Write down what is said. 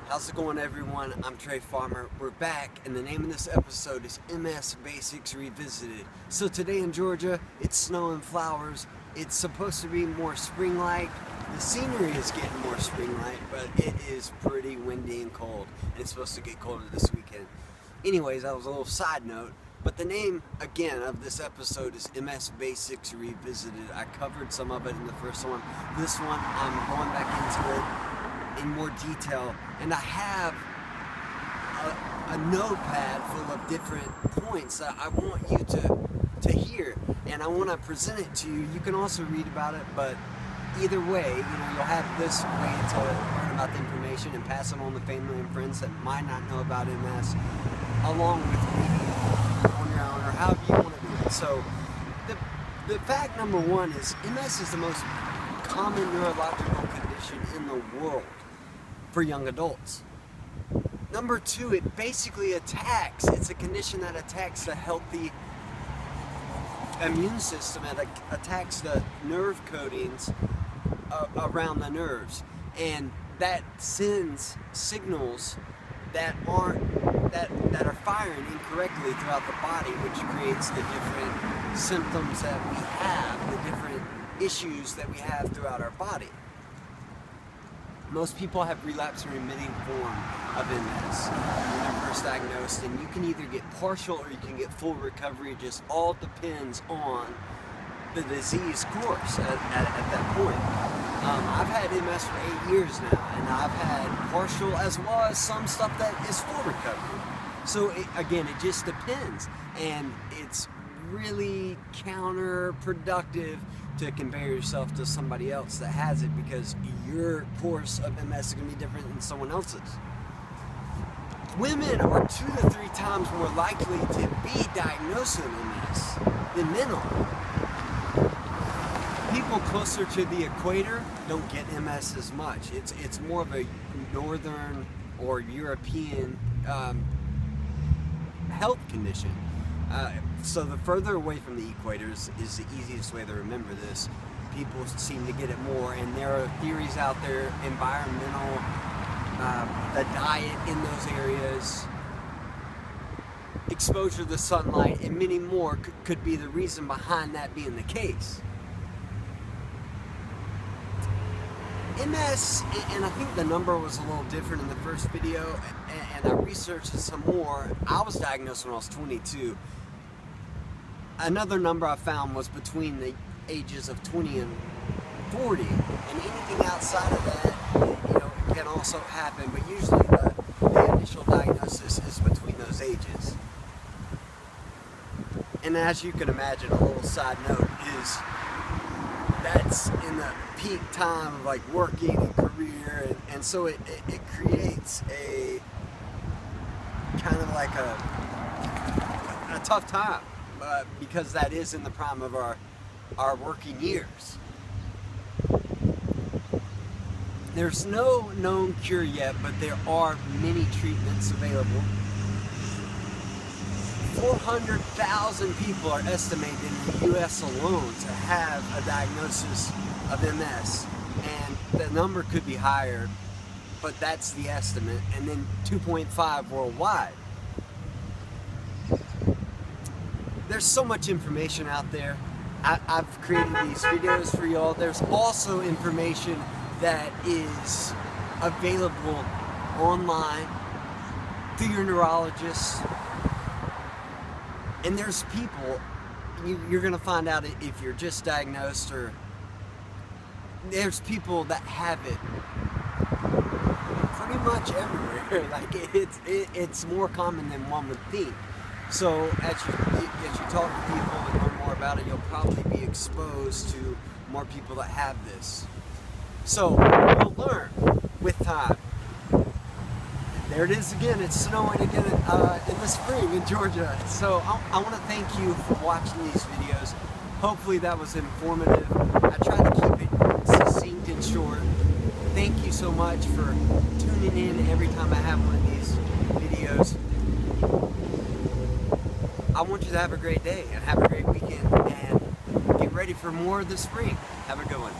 How's it going, everyone? I'm Trey Farmer. We're back, and the name of this episode is MS Basics Revisited. So today in Georgia, it's snow and flowers. It's supposed to be more spring-like. The scenery is getting more spring-like, but it is pretty windy and cold, and it's supposed to get colder this weekend. Anyways, that was a little side note, but the name, again, of this episode is MS Basics Revisited. I covered some of it in the first one. This one, I'm going back into it in more detail, and I have a notepad full of different points that I want you to hear, and I want to present it to you. You can also read about it, but either way, you'll have this way to learn about the information and pass it on to family and friends that might not know about MS, along with reading on your own or however you want to do it. So the fact number one is MS is the most common neurological condition in the world for young adults. Number two, it basically it's a condition that attacks the healthy immune system. It attacks the nerve coatings around the nerves, and that sends signals that are firing incorrectly throughout the body, which creates the different symptoms that we have, the different issues that we have throughout our body. Most people have relapse and remitting form of MS when they're first diagnosed, and you can either get partial or you can get full recovery. It just all depends on the disease course at that point. I've had MS for 8 years now, and I've had partial as well as some stuff that is full recovery. So again, it just depends, and it's really counterproductive to compare yourself to somebody else that has it, because your course of MS is going to be different than someone else's. Women are 2 to 3 times more likely to be diagnosed with MS than men are. People closer to the equator don't get MS as much. It's more of a northern or European health condition. So the further away from the equator is the easiest way to remember this. People seem to get it more, and there are theories out there, environmental, the diet in those areas, exposure to sunlight, and many more could be the reason behind that being the case. MS, and I think the number was a little different in the first video, and I researched it some more. I was diagnosed when I was 22. Another number I found was between the ages of 20 and 40, and anything outside of that, can also happen, but usually the initial diagnosis is between those ages. And as you can imagine, a little side note is that's in the peak time of like working and career, and so it creates a kind of like a tough time, because that is in the prime of our working years. There's no known cure yet, but there are many treatments available. 400,000 people are estimated in the US alone to have a diagnosis of MS, and the number could be higher, but that's the estimate, and then 2.5 worldwide. There's so much information out there. I've created these videos for y'all. There's also information that is available online through your neurologist. And there's people, you're going to find out if you're just diagnosed, or there's people that have it pretty much everywhere. Like it's more common than one would think. So as you talk to people and learn more about it, you'll probably be exposed to more people that have this. So you'll learn with time. There it is again. It's snowing again in the spring in Georgia. So I want to thank you for watching these videos. Hopefully that was informative. I try to keep it succinct and short. Thank you so much for tuning in every time I have one of these videos. I want you to have a great day and have a great weekend, and get ready for more of the spring. Have a good one.